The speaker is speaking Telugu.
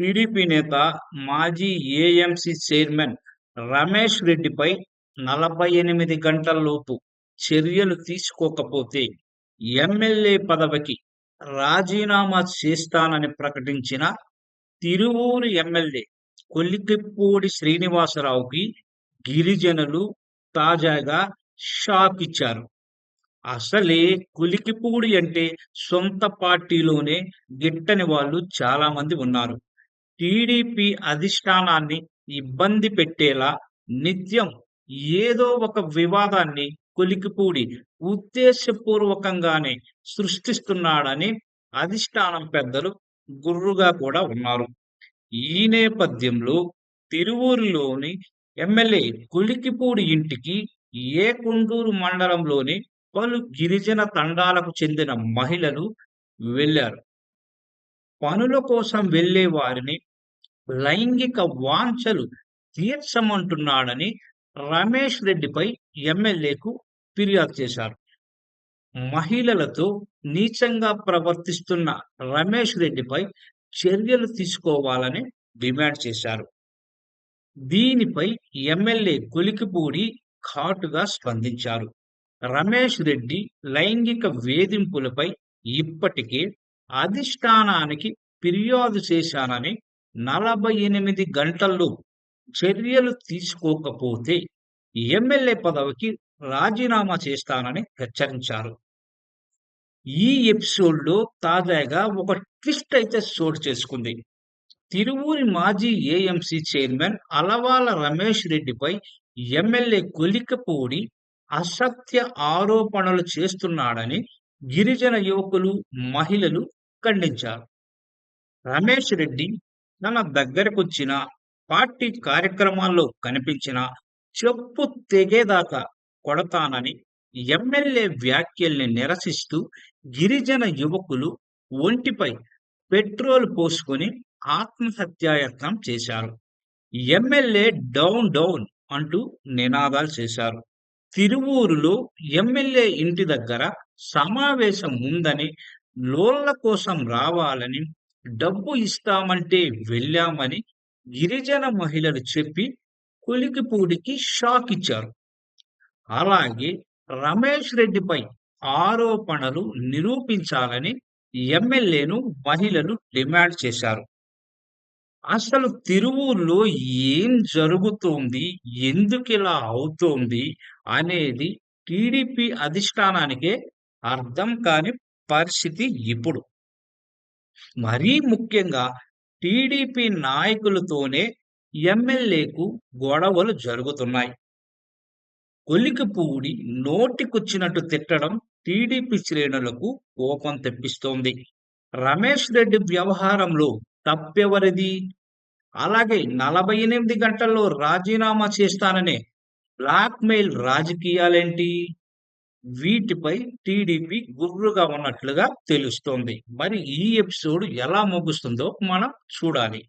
టీడీపీ నేత, మాజీ ఏఎంసీ చైర్మన్ రమేష్ రెడ్డిపై 48 గంటల్లోపు చర్యలు తీసుకోకపోతే ఎమ్మెల్యే పదవికి రాజీనామా చేస్తానని ప్రకటించిన తిరువూరు ఎమ్మెల్యే కొలిక్కిపూడి శ్రీనివాసరావుకి గిరిజనులు తాజాగా షాక్ ఇచ్చారు. అసలే కులికిపూడి అంటే సొంత పార్టీలోనే గిట్టని వాళ్ళు చాలా మంది ఉన్నారు. టీడీపీ అధిష్టానాన్ని ఇబ్బంది పెట్టేలా నిత్యం ఏదో ఒక వివాదాన్ని కొలికిపూడి ఉద్దేశపూర్వకంగానే సృష్టిస్తున్నాడని అధిష్టానం పెద్దలు గుర్రుగా కూడా ఉన్నారు. ఈ నేపథ్యంలో తిరువూరులోని ఎమ్మెల్యే కొలికిపూడి ఇంటికి ఏకొండూరు మండలంలోని పలు గిరిజన తండాలకు చెందిన మహిళలు వెళ్లారు. పనుల కోసం వెళ్లే వారిని లైంగిక వాంఛలు తీర్చమంటున్నాడని రమేష్ రెడ్డిపై ఎమ్మెల్యేకు ఫిర్యాదు చేశారు. మహిళలతో నీచంగా ప్రవర్తిస్తున్న రమేష్ రెడ్డిపై చర్యలు తీసుకోవాలని డిమాండ్ చేశారు. దీనిపై ఎమ్మెల్యే కొలికిపూడి ఘాటుగా స్పందించారు. రమేష్ రెడ్డి లైంగిక వేధింపులపై ఇప్పటికే అధిష్టానానికి ఫిర్యాదు చేశానని 48 గంటల్లో చర్యలు తీసుకోకపోతే ఎమ్మెల్యే పదవికి రాజీనామా చేస్తానని హెచ్చరించారు. ఈ ఎపిసోడ్లో తాజాగా ఒక ట్విస్ట్ అయితే చోటు చేసుకుంది. తిరువూరి మాజీ ఏఎంసీ చైర్మన్ అలవాల రమేష్ రెడ్డిపై ఎమ్మెల్యే కొలికపూడి అసత్య ఆరోపణలు చేస్తున్నాడని గిరిజన యువకులు, మహిళలు ఖండించారు. రమేష్ రెడ్డి తన దగ్గరకొచ్చిన, పార్టీ కార్యక్రమాల్లో కనిపించిన చెప్పు తెగేదాకా కొడతానని ఎమ్మెల్యే వ్యాఖ్యల్ని నిరసిస్తూ గిరిజన యువకులు ఒంటిపై పెట్రోల్ పోసుకొని ఆత్మహత్యాయత్నం చేశారు. ఎమ్మెల్యే డౌన్ డౌన్ అంటూ నినాదాలు చేశారు. తిరువూరులో ఎమ్మెల్యే ఇంటి దగ్గర సమావేశం ఉందని, లోన్ల కోసం రావాలని, డబ్బు ఇస్తామంటే వెళ్ళామని గిరిజన మహిళలు చెప్పి కొలికిపూడికి షాక్ ఇచ్చారు. అలాగే రమేష్ రెడ్డిపై ఆరోపణలు నిరూపించాలని ఎమ్మెల్యేను మహిళలు డిమాండ్ చేశారు. అసలు తిరువూరులో ఏం జరుగుతోంది, ఎందుకిలా అవుతోంది అనేది టీడీపీ అధిష్టానానికే అర్థం కాని పరిస్థితి ఇప్పుడు. మరీ ముఖ్యంగా టీడీపీ నాయకులతోనే ఎమ్మెల్యేకు గొడవలు జరుగుతున్నాయి. కొలికిపూడి నోటికొచ్చినట్టు తిట్టడం టీడీపీ శ్రేణులకు కోపం తెప్పిస్తోంది. రమేష్ రెడ్డి వ్యవహారంలో తప్పెవరిది? అలాగే 48 గంటల్లో రాజీనామా చేస్తాననే బ్లాక్మెయిల్ రాజకీయాలేంటి? వీటిపై టీడీపీ గుర్రుగా ఉన్నట్లుగా తెలుస్తోంది. మరి ఈ ఎపిసోడ్ ఎలా ముగుస్తుందో మనం చూడాలి.